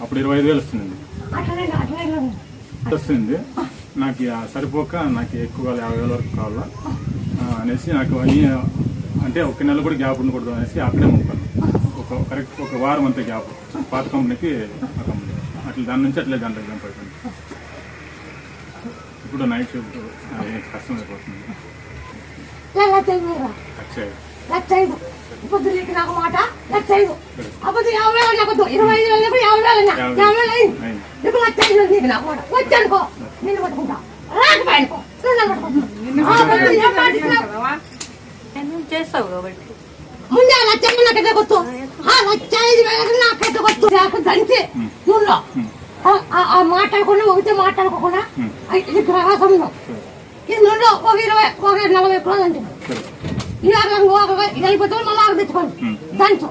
అప్పుడు 25,000 వస్తుందండి. వస్తుంది నాకు సరిపోక నాకు ఎక్కువ 50,000 వరకు కావాలా అనేసి నాకు అన్ని అంటే ఒక నెల కూడా గ్యాప్ ఉండకూడదు అనేసి అక్కడే ఉంటాను. కరెక్ట్ ఒక వారం అంతే గ్యాప్ పాత కంపెనీకి అట్లా దాని నుంచి అట్లే దాంట్లో జంప్ అయిపోయింది. ఇప్పుడు నైట్ షిఫ్ట్ కష్టం అయిపోతుంది. పొద్దున్నకి నాకు మాట 1,05,000 అప్పుడు 50,000 నాకు 25,000 50,000 ఇప్పుడు 1,05,000 నీకు నాకు మాట వచ్చానుకో నిన్ను పట్టుకుంటా రాకపోయానుకో చేస్తావు కాబట్టి ముందే 1,00,000 నాకైతే గుర్తు 1,05,000 నాకైతే గుర్తు నాకు దంచి ఊళ్ళో మాట్లాడకుండా ఒకటే మాట్లాడుకోకుండా ఇది గ్రహాసంలో ఇది నూనెలో ఒక 40 రోజులు అంటే ఇది అయిపోతే మళ్ళీ ఆకు తెచ్చుకోండి దంచు